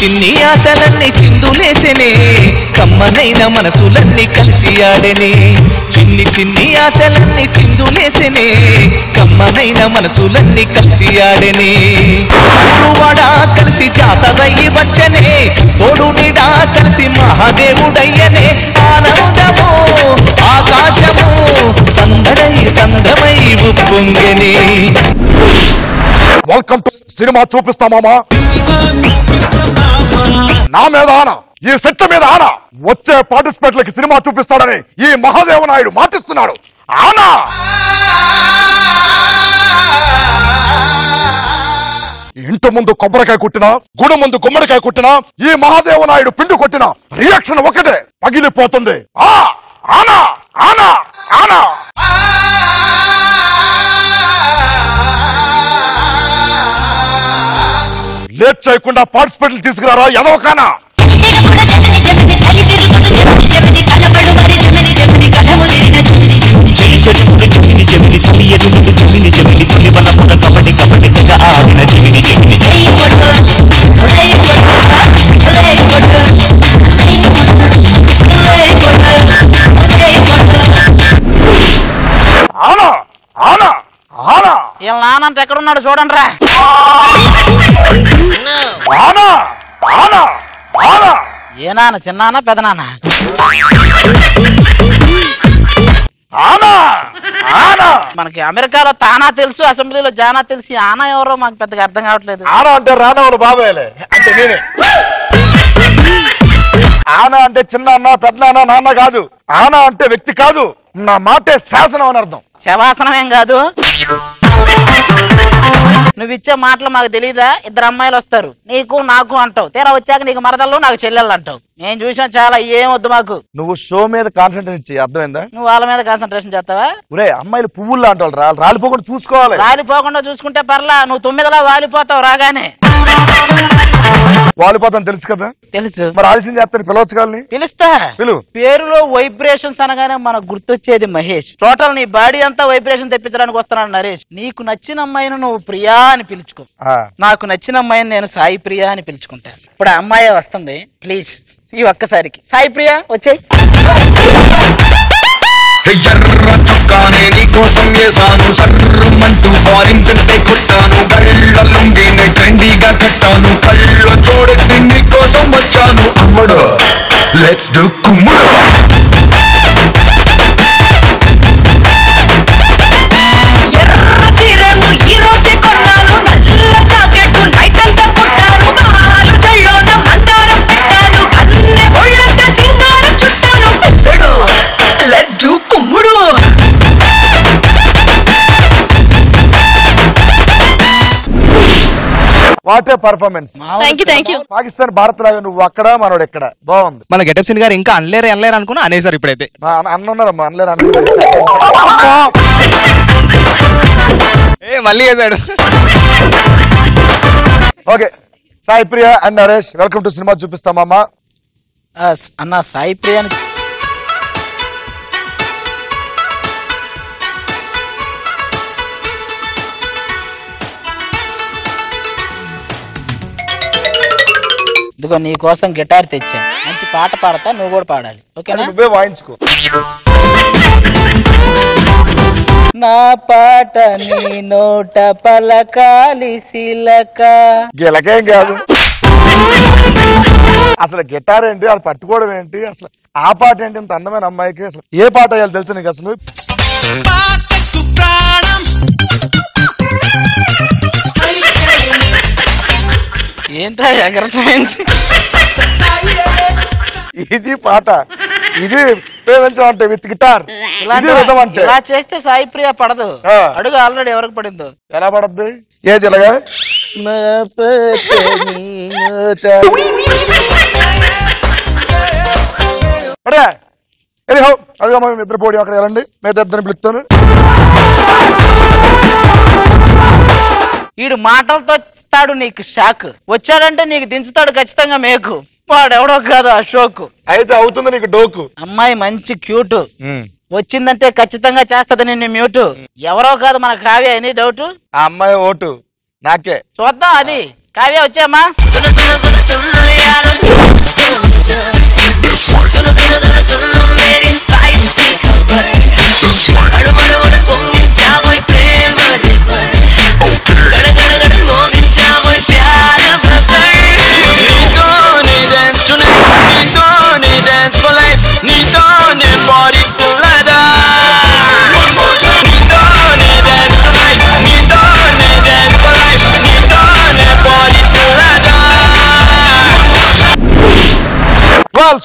చిన్ని ఆశలన్నీ చిందులేసెనే కమ్మనైన మనసులన్నీ కలిసి ఆడెనే చిన్ని ఆశలన్నీ చిందులేసెనే కమ్మనైన మనసులన్నీ కలిసి ఆడెనే ఊరువాడా కలిసి జాతరయ్యి వచ్చనే తోడు నీడా కలిసి మహాదేవుడయ్యనే ఆనందము ఆకాశము సందడై సందమై ఉప్పొంగెనే. వెల్కమ్ టు సినిమా చూపిస్తా మామా. నా మీద ఆన, ఈ సెట్ మీద ఆన, వచ్చే పార్టిసిపేట్లకి సినిమా చూపిస్తాడని ఈ మహాదేవ నాయుడు మాటిస్తున్నాడు. ఆనా ఇంటి ముందు కొబ్బరికాయ కొట్టినా, గుడి ముందు గుమ్మడికాయ కొట్టినా, ఈ మహాదేవ నాయుడు పిండి కొట్టినా రియాక్షన్ ఒకటే, పగిలిపోతుంది. ఆనా ఆనా ఆనా. లేట్ చేయకుండా పార్టిసిపేట్లు తీసుకురారా ఎదవకానా. వీళ్ళ నానంత ఎక్కడున్నాడు చూడండి రా. ఏ నాన్న, చిన్నానా పెదనాన్న? మనకి అమెరికాలో తానా తెలుసు, అసెంబ్లీలో జానా తెలుసు, ఆనా ఎవరో మాకు పెద్దగా అర్థం కావట్లేదు. ఆనా అంటే రానవరు బాబాయలే అంటే నేనే. ఆనా అంటే చిన్న అన్న పెద్ద అన్న నాన్న కాదు. ఆనా అంటే వ్యక్తి కాదు, నా మాటే శాసనం అని అర్థం. శవాసనం ఏం కాదు. నువ్వు ఇచ్చే మాటలు మాకు తెలీదా? ఇద్దరు అమ్మాయిలు వస్తారు, నీకు నాకు అంటావు, తీరా వచ్చాక నీకు మరదళ్ళు నాకు చెల్లెళ్ళు అంటావు. నేను చూసాం చాలా, ఏం వద్దు మాకు. నువ్వు షో మీద కాన్సన్ట్రేషన్ చెయ్యి, అర్థమైందా? నువ్వు వాళ్ళ మీద కాన్సన్ట్రేషన్ చేస్తావా? ఒరే అమ్మాయిలు పువ్వుల్లో అంటారు, రాలిపోకుండా చూసుకోవాలి. రాలిపోకుండా చూసుకుంటే పర్లా, నువ్వు 9లా వాలిపోతావు రాగానే. వాలిపోతాను తెలుసు కదా. తెలుసు, మరి ఆలస్యం చేస్తాను, పిలవచ్చు కాలని. పిలుస్తా. పిలువు. పేరులో వైబ్రేషన్స్ అనగానే మనకు గుర్తొచ్చేది మహేష్. టోటల్ నీ బాడీ అంతా వైబ్రేషన్ తెప్పించడానికి వస్తున్నాడు నరేష్. నీకు నచ్చిన అమ్మాయిని నువ్వు ప్రియా అని పిలుచుకో, నాకు నచ్చిన అమ్మాయిని నేను సాయి ప్రియా అని పిలుచుకుంటాను. ఇప్పుడు ఆ అమ్మాయి వస్తుంది, ప్లీజ్ ఈ ఒక్కసారికి సాయి ప్రియా వచ్చేయి. ఎర్ర చొక్కానే నీకోసం వేసాను, సర్రమంటూ ఫారిన్ సెంటే కొట్టాను, కళ్ళ లుంగినే ట్రెండీగా కట్టాను, కళ్ళ చూడకి నీకోసం వచ్చాను. అమ్మడు లెట్స్ డు కుమ్ముడు. What a performance. పాకిస్తాన్ భారత్ లాగా నువ్వు అక్కడ మనోడు ఎక్కడ. బాగుంది. మన గెటప్ సింగ్ గారు ఇంకా అనలేరు అనుకున్నా అనేసారు. ఇప్పుడైతే అన్న ఉన్నారమ్మా, అనలేరు మళ్ళీ వేసాడు. Okay, Sai Priya and Naresh welcome to cinema చూపిస్తామమ్మా. అన్న సాయి ప్రియా ఇదిగో నీ కోసం గిటార్ తెచ్చాను, మంచి పాట పాడతా, నువ్వు కూడా పాడాలి. ఓకేనా? నువ్వే వాయించుకో. నా పాట నీ నోట పలకాలి శిలక. గిలకేం కాదు అసలు. గిటార్ ఏంటి, అది పట్టుకోవడం ఏంటి, అసలు ఆ పాట ఏంటి? ఇంత అందమైన అమ్మాయికి అసలు ఏ పాట వేయాలి తెలుసు నీకు? అసలు ఏంటా ఇది పాట, ఇది అంటే విత్ గిటార్. ఇలా చేస్తే సాయి ప్రియ పడదు. అడుగు ఆల్రెడీ ఎవరికి పడిందో. ఎలా పడద్ది? ఏది ఇలాగా అదిగా మేము ఇద్దరు పోటీ అక్కడ వెళ్ళండి, మీద ఇద్దరిని పిలుస్తాను. వీడు మాటలతో ఇస్తాడు నీకు షాక్, వచ్చాడంటే నీకు దించుతాడు ఖచ్చితంగా మేకు. వాడెవడో కాదు అశోక్. అయితే అవుతుంది నీకు డోకు. అమ్మాయి మంచి క్యూట్, వచ్చిందంటే ఖచ్చితంగా చేస్తది నిన్ను మ్యూట్. ఎవరో కాదు మన కావ్య. Any doubt? ఆ అమ్మాయి ఓటు నాకే. చూద్దాం. అది కావ్య వచ్చామా?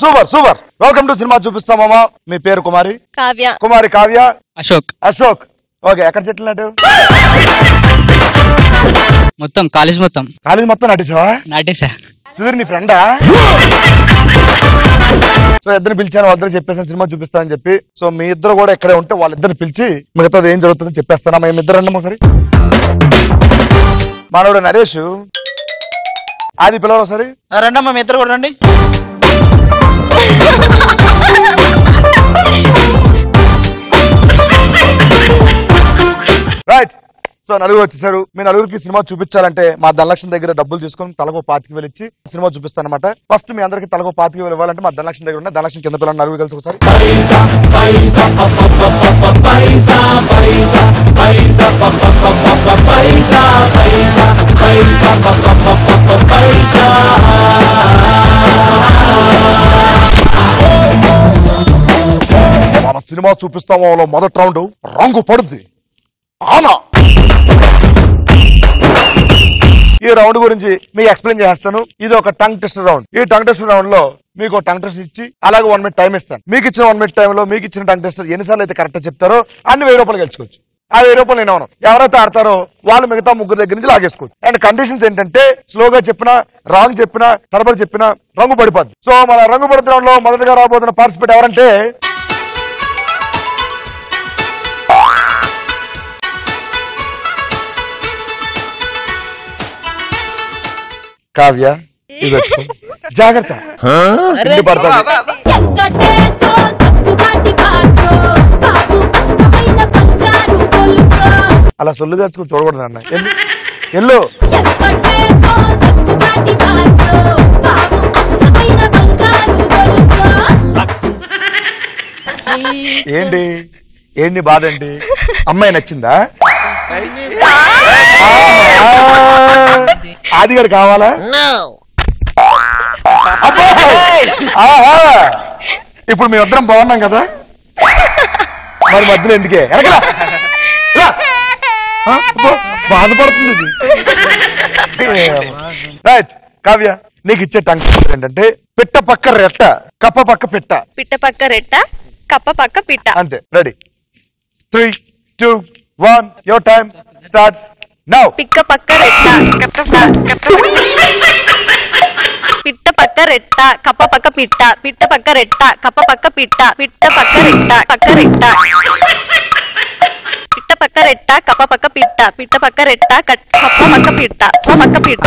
Super super. Welcome to cinema చూపిస్తామా. మీ పేరు కుమారి? కావ్య. కుమారి కావ్య. అశోక్. అశోక్. ఓకే, ఎక్కడ చెట్టు? మొత్తం కాలేజ్ మొత్తం నటిసావా? నాటేసా. సుధీర్ నీ ఫ్రెండా? సో ఇద్దరు పిలిచాను, వాళ్ళిద్దరు చెప్పేసాను సినిమా చూపిస్తానని చెప్పి. సో మీ ఇద్దరు కూడా ఎక్కడే ఉంటే వాళ్ళిద్దరు పిలిచి మిగతాది ఏం జరుగుతుందని చెప్పేస్తానా. మేము ఇద్దరు రండి ఒకసారి. మానవుడు నరేష్, అది పిలవరు ఒకసారి. రండమ్మా, మీ ఇద్దరు కూడా రండి. రైట్. సో నలుగురు వచ్చేసారు. మీ నలుగురికి సినిమా చూపించాలంటే మా ధనలక్ష్మి దగ్గర డబ్బులు తీసుకొని తలకో 25,000 ఇచ్చి సినిమా చూపిస్తాను అనమాట. ఫస్ట్ మీ అందరికి తలకో 25,000 ఇవ్వాలంటే మా ధనలక్ష్మి దగ్గర ఉన్న ధనలక్ష్మి కింద పిల్లలు నలుగురు కలిసి ఒకసారి. మన సినిమా చూపిస్తామో మొదటి రౌండ్ రంగు పడుద్ది. అవునా? ఈ రౌండ్ గురించి మీకు ఎక్స్ప్లెయిన్ చేస్తాను. ఇది ఒక టంగ్ టెస్ట్ రౌండ్. ఈ టంగ్ టెస్ట్ రౌండ్ లో మీకు టంగ్ టెస్ట్ ఇచ్చి అలాగే 1 minute టైం ఇస్తాను. మీకు ఇచ్చిన 1 minute టైంలో మీకు ఇచ్చిన టంగ్ టెస్ట్ ఎన్నిసార్లు అయితే కరెక్ట్ చెప్తారో అన్ని 1000 రూపాయలు గెలుచుకోవచ్చు. ఆ 1000 రూపాయలు నేను అవును ఎవరైతే ఆడతారో వాళ్ళు మిగతా ముగ్గురు దగ్గర నుంచి లాగేసుకోవచ్చు. అండ్ కండిషన్స్ ఏంటంటే స్లోగా చెప్పినా రాంగ్ చెప్పినా తరబడి చెప్పినా రంగు పడిపోద్ది. సో మన రంగు పడుతున్న రౌండ్ లో మొదటగా రాబోతున్న పార్టిసిపేట్ ఎవరంటే కావ్య. జాగ్రత్త, అలా సొల్లు గచ్చుకుని చూడకూడదు అన్న. ఎల్లు ఏంటి ఏంటి బాధ ఏంటి? అమ్మాయి నచ్చిందా? ఆదిగాడు కావాలా? ఇప్పుడు మీ ఇద్దరం బాగున్నాం కదా, మరి మధ్యలో ఎందుకే బాధపడుతుంది ఇది. రైట్ కావ్య, నీకు ఇచ్చే టంగ్ ఏంటంటే పిట్ట పక్క రెట్ట కప్ప పక్క పిట్ట. పిట్ట పక్క రెట్ట కప్ప పక్క పిట్ట. అంతే. Ready? 3, 2, 1 your time starts now. పిక్క పక్క రెట్ట పిట్ట పక్క రెట్ట కప్ప పక్క పిట్ట. పిట్ట పక్క రెట్ట కప్ప పక్క పిట్ట. పిట్ట పక్క రెట్ట పక్క రెట్ట పిట్ట పక్క రెట్ట కప్ప పక్క పిట్ట. పిట్ట పక్క రెట్ట కప్ప పక్క పిట్ట. పక్క పిట్ట.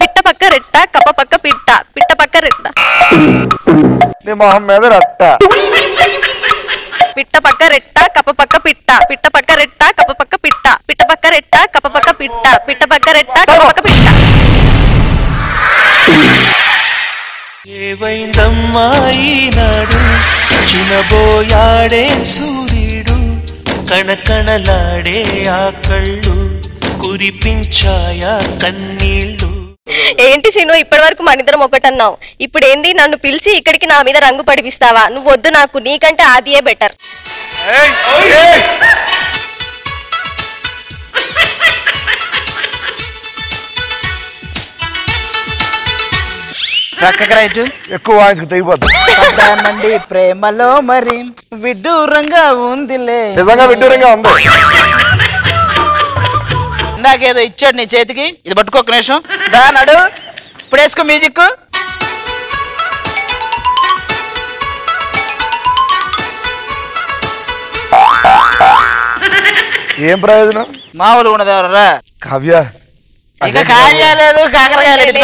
పిట్ట పక్క రెట్ట కప్ప పక్క పిట్ట. పిట్ట పక్క రెట్ట నీ మొహం మీద రట్ట. పిట్ట పక్క రెట్ట కప్ప పక్క పిట్ట. పిట్ట పక్క రెట్ట కప్ప పక్క పిట్ట. పిట్ట పక్క రెట్ట కప్ప పక్క పిట్ట. పిట్ట పక్క రెట్ట కప్ప పక్క పిట్ట. ఏవైందమ్మా ఈనాడు చినబోయాడే సూర్యుడు కణకణలాడే ఆ కళ్ళు కురిపించాయా కన్నీళ్ళు. ఏంటి సీను, ఇప్పటి వరకు మనిద్దరం ఒకటన్నావు, ఇప్పుడు ఏంది నన్ను పిలిచి ఇక్కడికి నా మీద రంగు పడిపిస్తావా? నువ్వు వద్దు, నాకు నీకంటే ఆదియే బెటర్. ఎక్కువ వాయిస్కి తెగిపోద్ది. ప్రేమలో మరి విడ్డూరంగా ఉందిలే. నిజంగా విడ్డూరంగా ఉంది. ఇందాకేదో ఇచ్చాడు నీ చేతికి, ఇది పట్టుకో ఒక నిమిషం. దా నడు, ఇప్పుడు వేసుకో మ్యూజిక్. ఏం ప్రయోజనం? మామూలు ఉన్నది ఎవరా కావ్య? ఇక కావ్య లేదు, కాకరకాయ లేదు.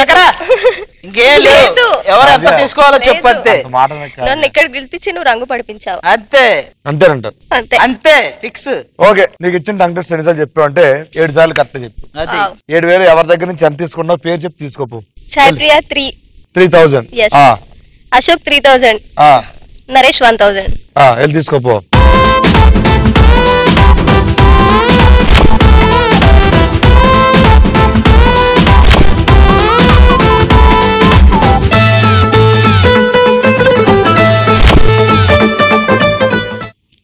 ఇంకేం లేదు, ఎవరు ఎంత తీసుకోవాలో చెప్పంతే. నన్ను ఇక్కడ పిలిపించి నువ్వు రంగు పడిపించావు అంతే అంతేనంటారు. అంతే అంతే ఫిక్స్. ఓకే, నీకు ఇచ్చిన టంగ్ టెస్ట్ ఎన్నిసార్లు చెప్పావు అంటే 7 సార్లు కరెక్ట్ చెప్పు. అది 7,000 ఎవరి దగ్గర నుంచి ఎంత తీసుకున్నావు పేరు చెప్పి తీసుకోపో. సాయిప్రియ 3,000. Yes. అశోక్ 3,000. నరేష్ 1,000. వెళ్ళి తీసుకోపో.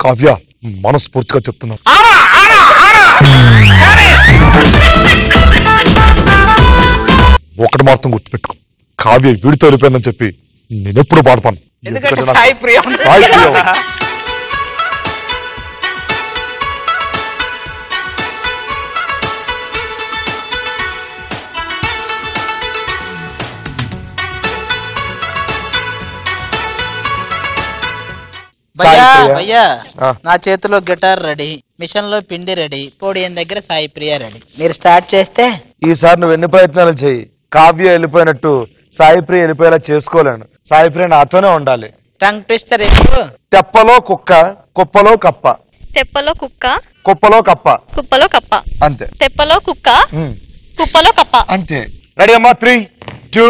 కావ్య మనస్ఫూర్తిగా చెప్తున్నా, ఒకటి మాత్రం గుర్తుపెట్టుకో, కావ్య వీడితో వెళ్ళిపోయిందని చెప్పి నేనెప్పుడు బాధపడను. ఎందుకంటే సాయి ప్రియ సాయి ప్రియ భయ్యా నా చేతిలో గిటార్ రెడీ, మిషన్ లో పిండి రెడీ, పోడియం దగ్గర సాయి ప్రియ రెడీ. మీరు స్టార్ట్ చేస్తే ఈసారి నువ్వు ఎన్ని ప్రయత్నాలు చెయ్యి, కావ్య వెళ్ళిపోయినట్టు సాయి ప్రియ వెళ్ళిపోయేలా చేసుకోలేను. సాయి ప్రియ నాతోనే ఉండాలి. టంగ్ ట్విస్టర్ ఎక్కువ. తెప్పలో కుక్క, కుప్పలో కప్ప. తెప్పలో కుక్క, కుప్పలో కప్ప. కుప్పలో కప్ప. అంతే. తెప్పలో కుక్క, కుప్పలో కప్ప. అంతే. రెడీ అమ్మా? 3, 2,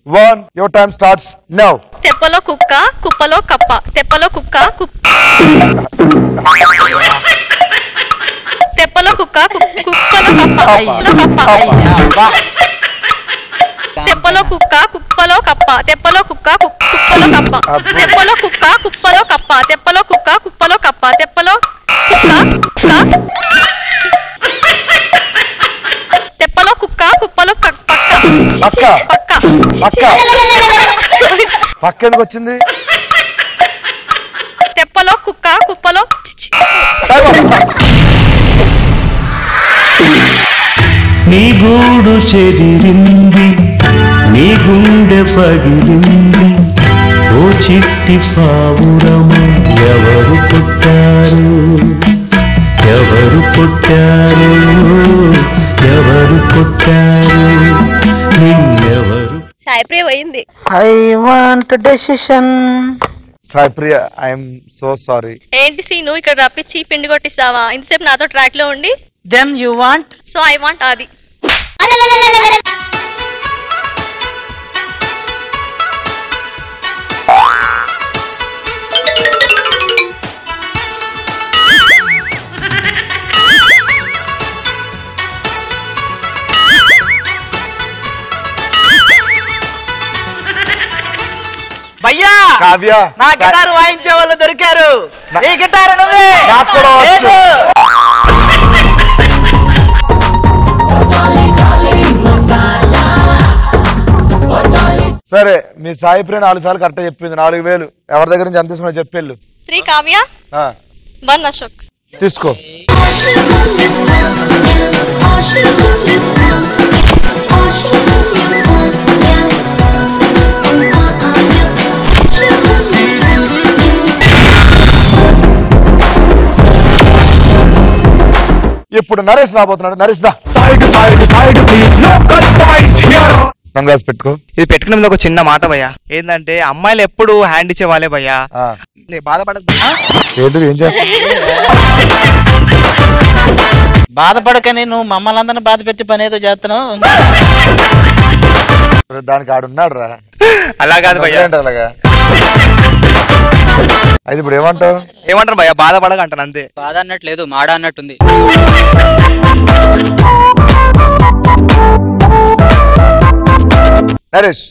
1 యువర్ టైం స్టార్ట్స్ నౌ. తెప్పలో కుక్క, కుప్పలో కప్ప. తెప్పలో కుక్క, తెప్పలో కుక్క, కుప్పలో కప్ప. తెప్పలో కుక్క, కుప్పలో కప్ప. తెప్పలో కుక్క, కుప్పలో కప్ప. తెప్పలో కుక్క, కుప్పలో కప్ప. తెప్పలో కుక్క, కుప్పలో కప్ప. తెప్పలో కుక్క, తెప్పలో కుక్క, కుప్పలో పక్క. పక్క ఎందుకు వచ్చింది? తెప్పలో కుక్క, కుప్పలో. నీ గూడు చెదిరింది, నీ గుండె పగిలింది, ఓ చిట్టి పావురము ఎవరు పుట్టారు, ఎవరు పుట్టారు, ఎవరు పుట్టారు, నిన్నెవరు. సాయిప్రియ పోయింది. I want decision. Sai Priya I'm so sorry. ఏంటి సీను ఇక్కడ రప్పించి పిండి కొట్టిస్తావా? ఇంతసేపు నాతో ట్రాక్ లో ఉండి. Then you want. So I want అది. భయ్యా కావ్య నా గిటార్ వాయించే వాళ్ళు దొరికారు. నీ గిటార్ నువ్వే. నాకు కూడా వచ్చు. సరే, మీ సాయి ప్రియ 4 సార్లు కరెక్ట్ చెప్పింది. 4,000 ఎవరి దగ్గర నుంచి ఎంత తీసుకున్నా చెప్పేళ్ళు. 3 కావ్య, 1 అశోక్. తీసుకో. ఇప్పుడు నరేష్ రాబోతున్నాడు. నరేష్ దా. కంగ్రాస్ పెట్టుకో. ఇది పెట్టుకునే ఒక చిన్న మాట భయ్యా, ఏంటంటే అమ్మాయిలు ఎప్పుడు హ్యాండ్ ఇచ్చే వాళ్ళే భయ్యా. బాధపడదు. ఏం చేస్తా? బాధపడకని నువ్వు మమ్మల్ని అందరిని బాధ పెట్టి పని ఏదో చేస్తున్నావు. దానికి ఆడున్నాడు రా. అలా కాదు భయ్యా. అలాగా అయితే ఇప్పుడు ఏమంటావు? ఏమంటారు భయ్యా? బాధపడక అంటాను అంతే. బాధ అన్నట్లేదు, మాడ అన్నట్టుంది. నరేష్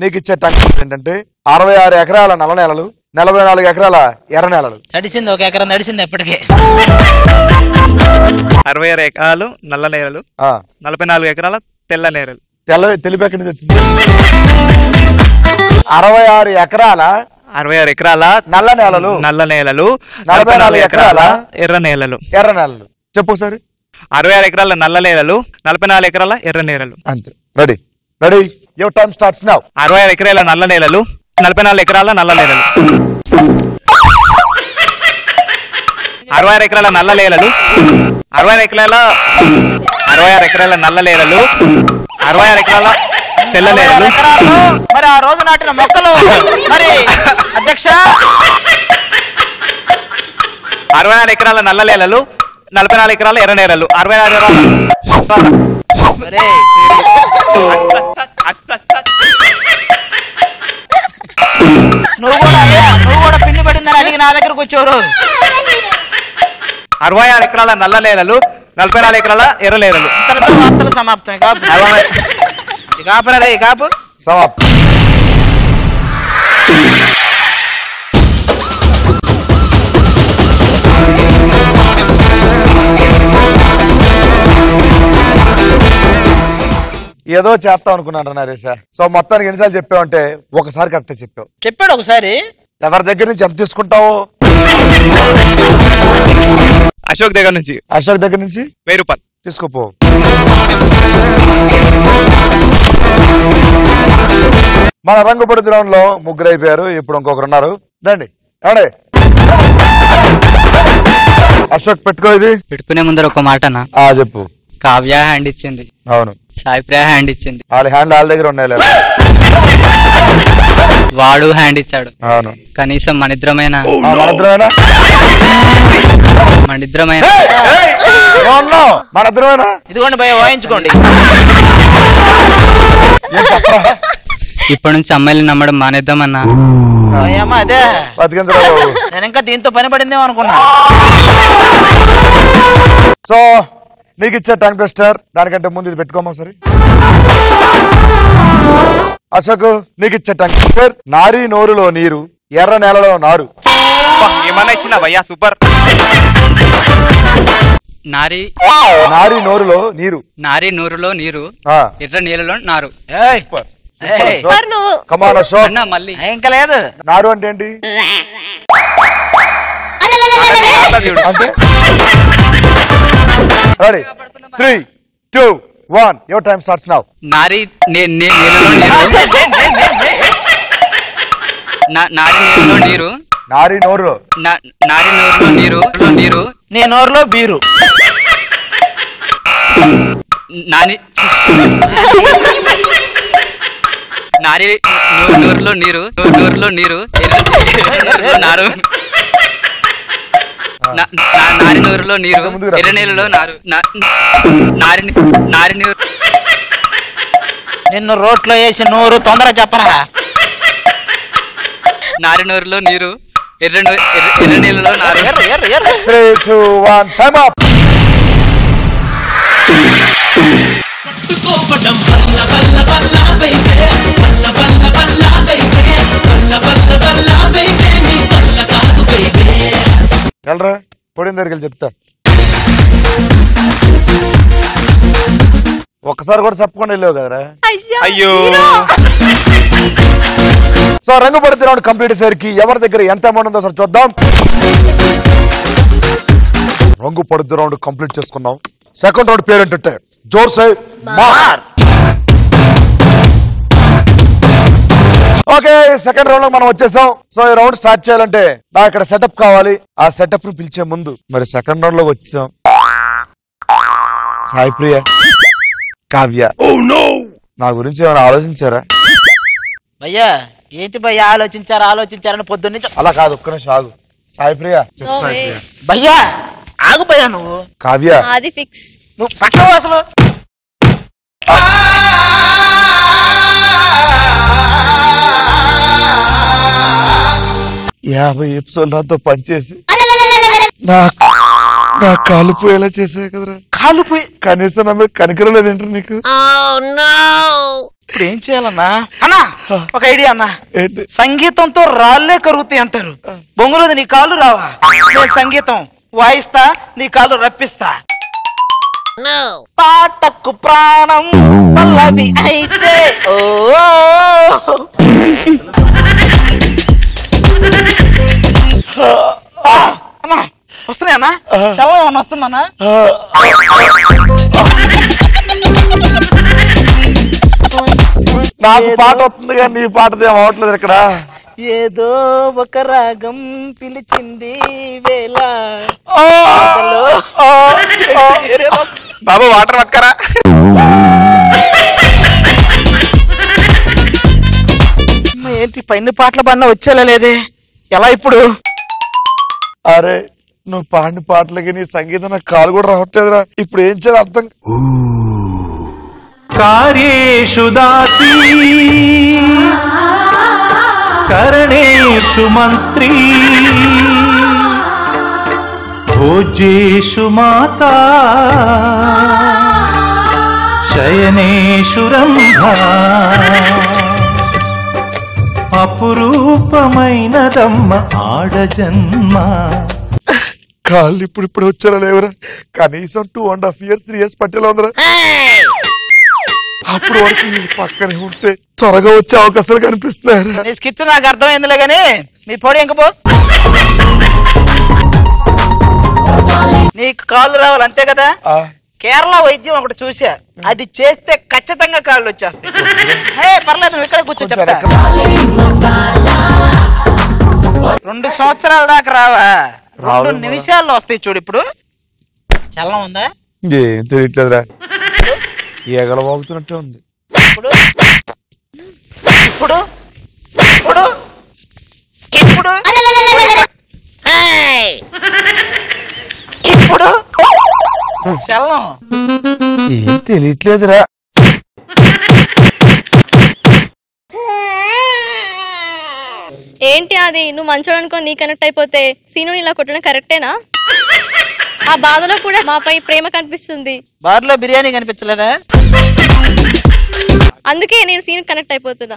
నీకు ఇచ్చే టంగ్ ఏంటంటే 66 ఎకరాల నల్ల నేలలు, 44 ఎకరాల ఎర్ర నేలలు. తడిసింది 1 ఎకరం నడిచింది ఎప్పటికే. 66 ఎకరాలు నల్ల నేలలు, 44 ఎకరాల తెల్ల నేలలు. తెలిపి ఎక్కడి నుంచి వచ్చింది? 66 ఎకరాల 66 ఎకరాల నల్ల నేలలు, 44 ఎకరాల ఎర్ర నేలలు. ఎర్ర నేలలు చెప్పు సార్. 66 ఎకరాల నల్ల నేలలు, 44 ఎకరాల ఎర్ర నేలలు. అంతే. Ready ready your time starts now. 66 ఎకరాల నల్ల నేలలు, 44 ఎకరాల నల్ల నేలలు. 66 ఎకరాల నల్ల నేలలు, 66 ఎకరాల నల్ల నేలలు, 66 ఎకరాల తెల్లనేరలు మరి ఆ రోజు నాటిన మొక్కలు మరి అధ్యక్ష 64 ఎకరాల నల్ల నేలలు 44 ఎకరాల ఎర్ర నేలలు 64 ఎకరాల నువ్వు కూడా పిండి పడిందని అడిగి నా దగ్గరకు వచ్చేవారు 66 ఎకరాల నల్ల నేలలు 44 ఎకరాల ఎర్ర నేలలు. ఇంతటితో వార్తలు సమాప్తం. కాపు సమాప్తం. ఏదో చేస్తాం అనుకున్నాను నరేష్. సో మొత్తానికి ఎన్నిసార్లు చెప్పావంటే ఒకసారి కరెక్ట్ చెప్పావు. చెప్పాడు ఒకసారి. ఎవరి దగ్గర నుంచి ఎంత తీసుకుంటావు? అశోక్ దగ్గర నుంచి. అశోక్ దగ్గర నుంచి 1000 రూపాయలు తీసుకోపో. మన రంగుపడి గ్రౌండ్ లో ముగ్గురు అయిపోయారు. ఇప్పుడు ఇంకొకరు ఉన్నారు. రండి ఎవడే అశోక్ పెట్టుకో. ఇది పెట్టుకునే ముందర ఒక మాటనా చెప్పు. కావ్య హ్యాండ్ ఇచ్చింది. అవును. సాయి ప్రియ హ్యాండ్ ఇచ్చింది. వాళ్ళ హ్యాండ్ వాళ్ళ దగ్గర ఉన్నాయి. వాడు హ్యాండ్ ఇచ్చాడు. అవును. కనీసం మనిద్రమైన ఇదిగోండి భయ వాయించుకోండి. ఇప్పటి నుంచి అమ్మాయిని నమ్మడం మానేద్దామన్నా. అదే నేను ఇంకా దీంతో పని పడిందేమో అనుకున్నా. సో నీకు ఇచ్చే టంగ్ ట్విస్టర్ దానికంటే ముందు ఇది పెట్టుకోమా సరే. అశోక్ నీకు ఇచ్చే టంగ్ ట్విస్టర్ నారీ నోరులో నీరు ఎర్ర నేలలో నారు. ఏమన్నా ఇచ్చిన భయ్యా సూపర్. నారీ నోరులో నీరు ఎర్ర నీళ్ళలో నారు. కమాన్ అశోక్. మళ్ళీ ఇంకా లేదు. నారు అంటే ఏంటి? అంటే ready 3, 2, 1 your time starts now. నారీ నీళ్ళలో నీరు నారీ నోరులో నీరు నీ నోరులో బీరు. నారి నోరులో నీరు నారు. నారి నోరులో నీరు ఎర్ర నీళ్ళలో నారు. నారి నీరు. నిన్ను రోట్లో వేసి నోరు తొందరగా చెప్పరా. నారి నోరులో నీరు ఎర్ర నీళ్ళలో నారు. 3, 2, 1 టైం అప్. వెళ్ళరా పొడిన దగ్గరికి చెప్తా. ఒక్కసారి కూడా చెప్పకుండా వెళ్ళావు కదరా. అయ్యో. సో రంగు పడితే రౌండ్ కంప్లీట్ అయ్యేసరికి ఎవరి దగ్గర ఎంత అమౌంట్ ఉందో సార్ చూద్దాం. రంగు పడితే రౌండ్ కంప్లీట్ చేసుకున్నాం. సెకండ్ రౌండ్ పేరు ఏంటంటే జోర్ సే మార్. ఓకే సెకండ్ రౌండ్ లో మనం వచ్చేసాం. సో ఈ రౌండ్ స్టార్ట్ చేయాలంటే నాకు ఇక్కడ సెటప్ కావాలి. ఆ సెటప్ ను పిలిచే ముందు మరి సెకండ్ రౌండ్ లో వచ్చేసాం. సాయి ప్రియ, కావ్య నా గురించి ఏమైనా ఆలోచించారా? భయ్యా ఏంటి భయ్యా ఆలోచించారని పొద్దున్న నుంచి. అలా కాదు, ఒక్క నిమిషం ఆగు. సాయి ప్రియ చెప్పు. సాయి ప్రియ భయ్యా ఆగు భయ్యా. నువ్వు కావ్య అది ఫిక్స్. నువ్వు పక్కన అసలు 50 ఎపిసోడ్ నాతో పనిచేసి నా కాలు పోయేలా చేసే కదరా. కాలు పోయి కనీసం నా మీద కనికరం లేదేంటి నీకు? ఇప్పుడు ఏం చేయాలన్నా? అన్నా ఒక ఐడియా అన్నా. ఏంటి? సంగీతంతో రాళ్లే కరుగుతాయి అంటారు. బొంగులోది నీ కాళ్ళు రావా? నేను సంగీతం వాయిస్తా, నీ కాళ్ళు రప్పిస్తా. పాటకు ప్రాణం పల్లవి అయితే ఓ అన్నా వస్తున్నాయన్నా. శవం ఏమన్నా వస్తున్నానా? నాకు పాట వస్తుంది కానీ నీ పాటది ఏం అవట్లేదు ఇక్కడ. ఏదో ఒక రాగం పిలిచింది వేళ. బాబు వాటర్ పక్కరా. ఎన్ని పాటలు పాడినా వచ్చేలా లేదే, ఎలా ఇప్పుడు? అరే నువ్వు పాడిన పాటలకి నీ సంగీతం నాకు కాలు కూడా రావట్లేదురా, ఇప్పుడు ఏం చేయాలి అర్థం. కార్యేషు దాసీ కరణేషు మంత్రీ భోజ్యేషు మాతా శయనేషు రంభా అపురూపమైనదమ్మ ఆడజన్మ. కాళ్ళు ఇప్పుడు వచ్చారా లేవురా, కనీసం 2.5 years 3 years పట్టేలా ఉందిరా. అప్పుడు వరకు ఈ పక్కనే ఉంటే త్వరగా వచ్చే అవకాశాలు కనిపిస్తున్నాయి. నీ స్కిట్ నాకు అర్థమైందిలే గానీ నీ పొడి ఇంకపో. నీకు కాళ్ళు రావాలి అంతే కదా. కేరళ వైద్యం ఒకటి చూసా, అది చేస్తే ఖచ్చితంగా కాళ్ళు వచ్చేస్తాయి. పర్లేదు నువ్వు ఇక్కడ కూర్చో చెప్తా. 2 సంవత్సరాల దాకా రావా, 2 నిమిషాల్లో వస్తాయి చూడు. ఇప్పుడు చల్లం ఉందా? ఏం తెలియట్లేదురా, ఏగల వాగుతున్నట్టే ఉంది. ఇప్పుడు ఇప్పుడు ఇప్పుడు ఇప్పుడు ఇప్పుడు చల్లం ఏం తెలియట్లేదురా. ఏంటి అది? నువ్వు మంచోడు అనుకో నీ కనెక్ట్ అయిపోతే సీను ఇలా కొట్టడం కరెక్టేనా? ఆ బాధలో కూడా మాపై ప్రేమ కనిపిస్తుంది. బార్లో బిర్యానీ కనిపించలేదా? అందుకే నేను సీను కనెక్ట్ అయిపోతున్నా.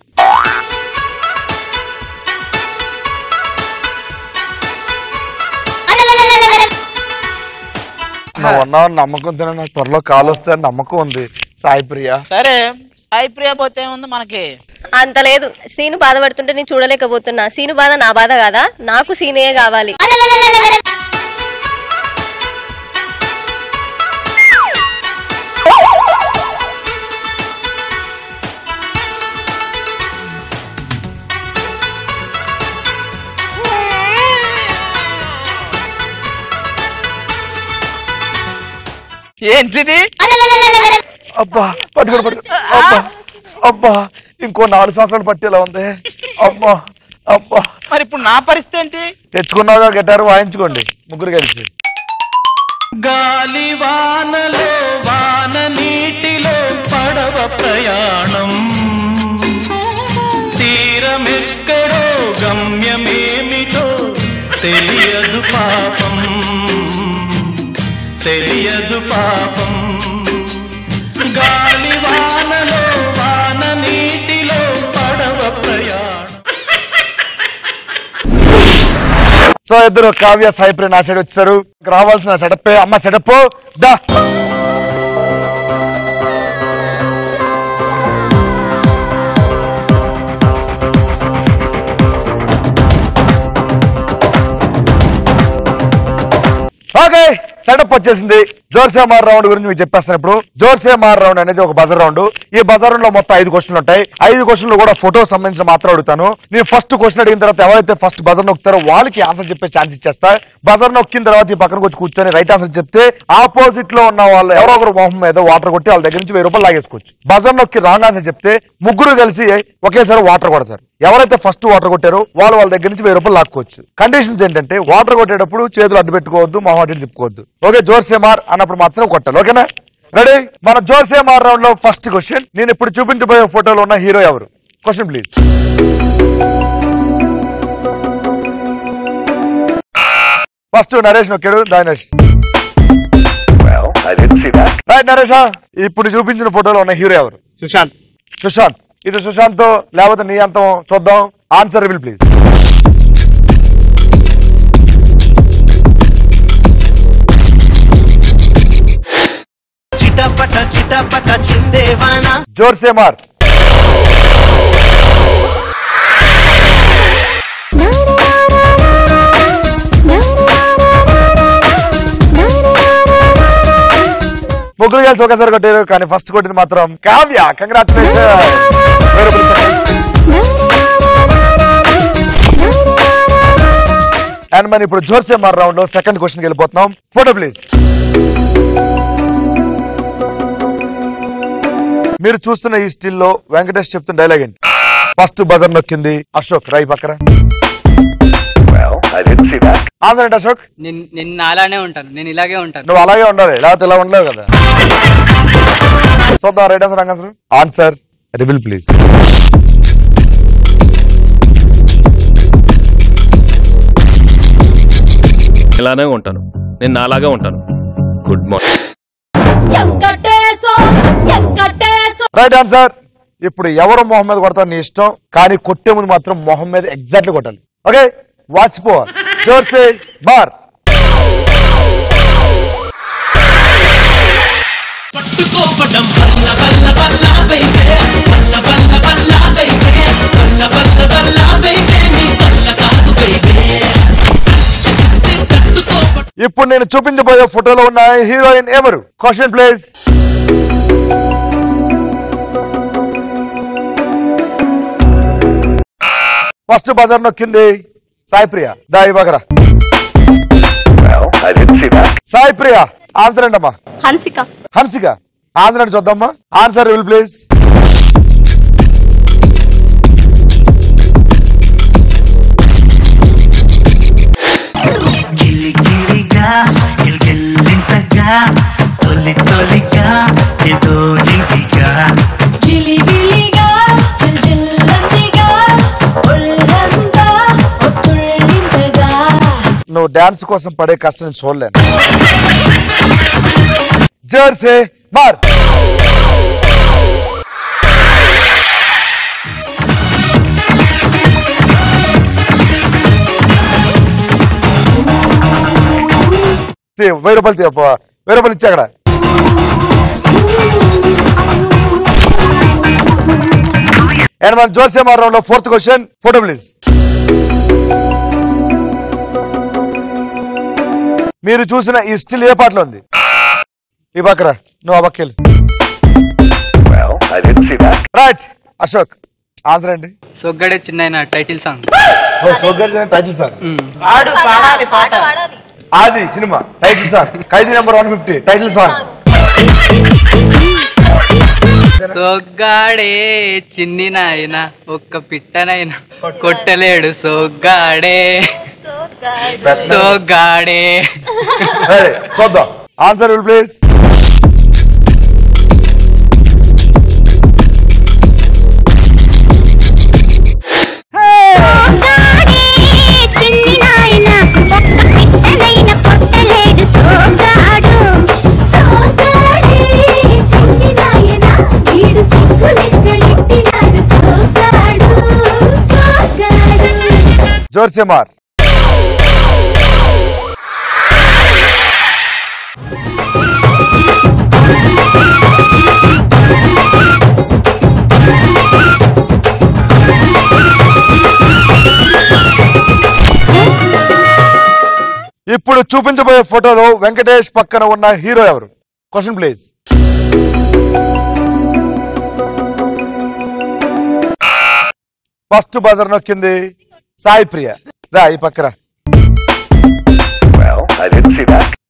నువ్వు అన్నావు నమ్మకం తిన, నాకు త్వరలో కాలు వస్తే నమ్మకం ఉంది. సాయి ప్రియ సరే, సాయి ప్రియ పోతే ఉంది మనకి. అంత లేదు, సీను బాధపడుతుంటే నేను చూడలేకపోతున్నా. సీను బాధ నా బాధ కాదా, నాకు సీనే కావాలి. ఏంటిది? అబ్బా పట్టుకోడు అబ్బా అబ్బా, ఇంకో 4 సంవత్సరాలు పట్టేలా ఉంది. అబ్బా అబ్బా, మరి ఇప్పుడు నా పరిస్థితి ఏంటి? తెచ్చుకున్నావుగా గిటారు, వాయించుకోండి ముగ్గురు కలిసి. గాలి వానలో వాన నీటిలో పడవ ప్రయాణం, తీరమెక్కడో గమ్యమేమిటో తెలియదు పాపం, తెలియదు పాపం. గాలి వానలో వాన నీటిలో పడవ ప్రయాణం. సో ఇద్దరు కావ్య సాయి ప్రియ నా సైడ్ వచ్చారు. రావాల్సిన సెటప్ అమ్మ, సెటప్ దా. ఓకే సెటప్ వచ్చేసింది. జోర్సే మార్ రౌండ్ గురించి మీకు చెప్పేస్తాను. ఇప్పుడు జోర్సే మార్ రౌండ్ అనేది ఒక బజర్ రౌండ్. ఈ బజర్ రౌండ్ లో మొత్తం 5 క్వశ్చన్లు ఉంటాయి. 5 క్వశ్చన్లు కూడా ఫోటో సంబంధించిన మాత్రం అడుగుతాను. నేను ఫస్ట్ క్వశ్చన్ అడిగిన తర్వాత ఎవరైతే ఫస్ట్ బజర్ నొక్కుతారో వాళ్ళకి ఆన్సర్ చెప్పే ఛాన్స్ ఇచ్చేస్తా. బజర్ నొక్కిన తర్వాత ఈ పక్కన వచ్చి కూర్చొని రైట్ ఆన్సర్ చెప్తే ఆపోజిట్ లో ఉన్న వాళ్ళు ఎవరో ఒకరు మొహం మీద వాటర్ కొట్టి వాళ్ళ దగ్గర నుంచి 1000 రూపాయలు లాగేసుకోవచ్చు. బజర్ నొక్కి రాంగ్ ఆన్సర్ చెప్తే ముగ్గురు కలిసి ఒకేసారి వాటర్ కొడతారు. ఎవరైతే ఫస్ట్ వాటర్ కొట్టారో వాళ్ళ దగ్గర నుంచి 1000 రూపాయలు లాక్కోవచ్చు. కండిషన్స్ ఏంటంటే వాటర్ కొట్టేటప్పుడు చేతులు అడ్డు పెట్టుకోవద్దు, మొహం అడ్డు తిప్పుకోవద్దు. ఓకే, జోర్సే మార్ అన్నప్పుడు మాత్రం కొట్టాలి. ఓకేనా? రెడీ? మన జోర్సే మార్ రౌండ్ లో ఫస్ట్ క్వశ్చన్. నేను ఇప్పుడు చూపించబోయే ఫోటోలో ఉన్న హీరో ఎవరు? Question please. ఫస్ట్ నరేష్ నొక్కాడు. నరేష్ రైట్. నరేష్ ఇప్పుడు చూపించిన ఫోటోలో ఉన్న హీరో ఎవరు? సుశాంత్. సుశాంత్. ఇది సుశాంత్ తో లేకపోతే నీ అంతం చూద్దాం. Answer reveal please. చిటపట చిటపట చిందేవానా జోర్సే మార్. ముగ్గురు కలిసి ఒకసారి కొట్టారు, కానీ ఫస్ట్ కొట్టింది మాత్రం కావ్య. కంగ్రాచులేషన్. అండ్ మరి ఇప్పుడు జోర్సే మార్ రౌండ్ లో సెకండ్ క్వశ్చన్ వెళ్ళిపోతున్నాం. Photo please. మీరు చూస్తున్న ఈ స్టిల్ లో వెంకటేష్ చెప్తున్న డైలాగ్ ఏంటి? ఫస్ట్ బజర్ నొక్కింది అశోక్. రై పక్కన ఆన్సర్ ఏంటి అశోక్? నేను అలానే ఉంటాను, నేను ఇలాగే ఉంటాను. నువ్వు అలాగే ఉండాలి, లేకపోతే ఇలా ఉండలేవు కదా. చూద్దాం right answer wrong answer. Answer reveal please. ఇలానే ఉంటాను, నేను అలాగే ఉంటాను. Good morning. Right answer. ఇప్పుడు ఎవరు మొహం మీద కొడతారు నీ ఇష్టం, కానీ కొట్టే ముందు మాత్రం మొహం మీద ఎగ్జాక్ట్లీ కొట్టాలి. ఓకే వాచిపోవాలి. జోర్సే బార్. ఇప్పుడు నేను చూపించబోయే ఫోటోలో ఉన్న హీరోయిన్ ఎవరు? Question please. ఫస్ట్ బజార్ నొక్కింది సాయి ప్రియ. దాయి బగరా సాయి ప్రియ. ఆన్సర్ ఏంటమ్మా? హన్సిక. హన్సిక. ఆన్సర్ అంటే చూద్దామా. Answer reveal please. నువ్వు డాన్స్ కోసం పడే కష్టం నేను చూడలేను. జర్సే మార్. ₹1000 ఇచ్చా అక్కడ. అండ్ మన జోర్సే మార్ రౌండ్ లో ఫోర్త్ క్వశ్చన్. Photo please. మీరు చూసిన ఈ స్టిల్ ఏ పాటలో ఉంది? ఈ పక్కరా నువ్వు ఆ పక్కెళ్ళి. రైట్ అశోక్. ఆన్సర్ ఏంటి? సోగ్గాడే చిన్న title song. Soggade title song. పాడాలి పాట. అది సినిమా టైటిల్ సాంగ్. ఖైదీ number 150 title song. Soggade Chinni నాయన ఒక్క పిట్టనైనా కొట్టలేడు సోగ్గాడే సోగ్గాడే. చూద్దాం. Answer will please. జోర్సే మార్. ఇప్పుడు చూపించబోయే ఫోటోలో వెంకటేష్ పక్కన ఉన్న హీరో ఎవరు? Question please. ఫస్ట్ బజర్ నొక్కింది సాయి ప్రియ. రా ఈ పక్కన.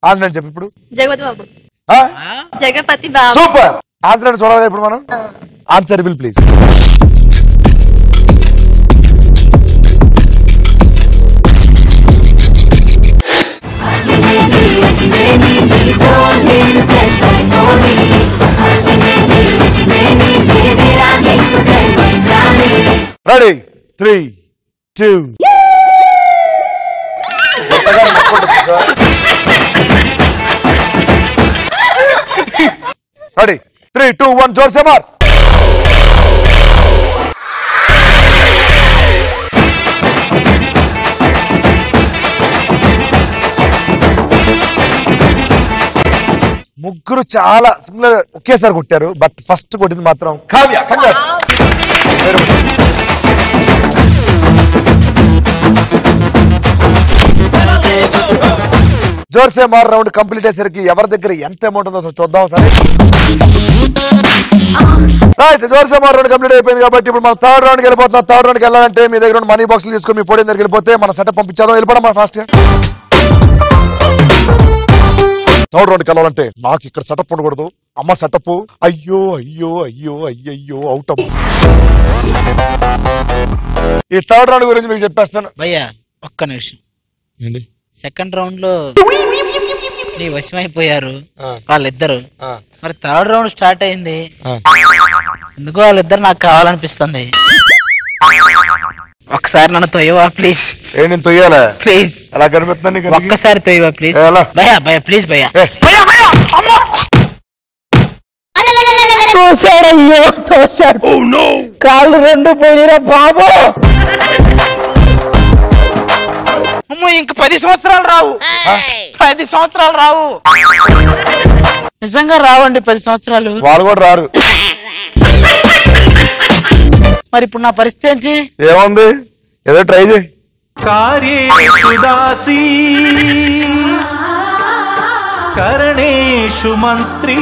ఆన్సర్ చెప్పు ఇప్పుడు. జగపతి బాబు. జగపతి బాబు. సూపర్. ఆన్సర్ చూడాలి ఇప్పుడు మనం. Answer reveal please. Ready 3, 2 ready 3, 2, 1 జోర్ से मार. ముగ్గురు చాలా సిమిలర్ ఒకేసారి కొట్టారు. బట్ ఫస్ట్ కొట్టింది మాత్రం కావ్య. కంగ్రాట్స్. జోర్సే మార్ రౌండ్ కంప్లీట్ అయ్యేసరికి ఎవరి దగ్గర ఎంత అమౌంట్ ఉందో చూద్దాం సరే. రైట్ జోర్సే మార్ రౌండ్ కంప్లీట్ అయిపోయింది కాబట్టి ఇప్పుడు మనం థర్డ్ రౌండ్కి వెళ్ళిపోతున్నాం. థర్డ్ రౌండ్కి వెళ్ళాలంటే మీ దగ్గర మనీ బాక్స్లు తీసుకొని మీ పొడి దగ్గరికి వెళ్ళిపోతే మన సెటప్ పంపించాదో వెళ్ళిపోవడం మన ఫాస్ట్. థర్డ్ రౌండ్ కలవాలంటే నాకు ఇక్కడ సెటప్ ఉండకూడదు. అమ్మ సెటప్ అయ్యో అయ్యో అయ్యో అయ్యయ్యో అవుట్ అమ్మ. ఈ థర్డ్ రౌండ్ గురించి మీకు చెప్పేస్తాను భయ్యా. ఒక్క నిమిషం. సెకండ్ రౌండ్ లో నీ వశమైపోయారు వాళ్ళిద్దరు. మరి థర్డ్ రౌండ్ స్టార్ట్ అయింది, ఎందుకో వాళ్ళిద్దరు నాకు కావాలనిపిస్తుంది. ఒక్కసారి నన్ను తొయ్యవా ప్లీజ్? నేను తొయ్యాలా ప్లీజ్? అలా కనిపిస్తుంది. ఒక్కసారి తొయ్యవా ప్లీజ్? భయ్యా భయ్యా ప్లీజ్ భయ్యా. తోసాడయ్యో తోసాడు. కాళ్ళు రెండు పోయిరా బాబు. అమ్మో ఇంక 10 సంవత్సరాలు రావు. 10 సంవత్సరాలు రావు, నిజంగా రావండి 10 సంవత్సరాలు. వాళ్ళు కూడా రారు. మరి ఇప్పుడు నా పరిస్థితి ఏంటి? ఏముంది, ఏదో ట్రై చేయి. కార్యేషు దాసీ కరణేషు మంత్రి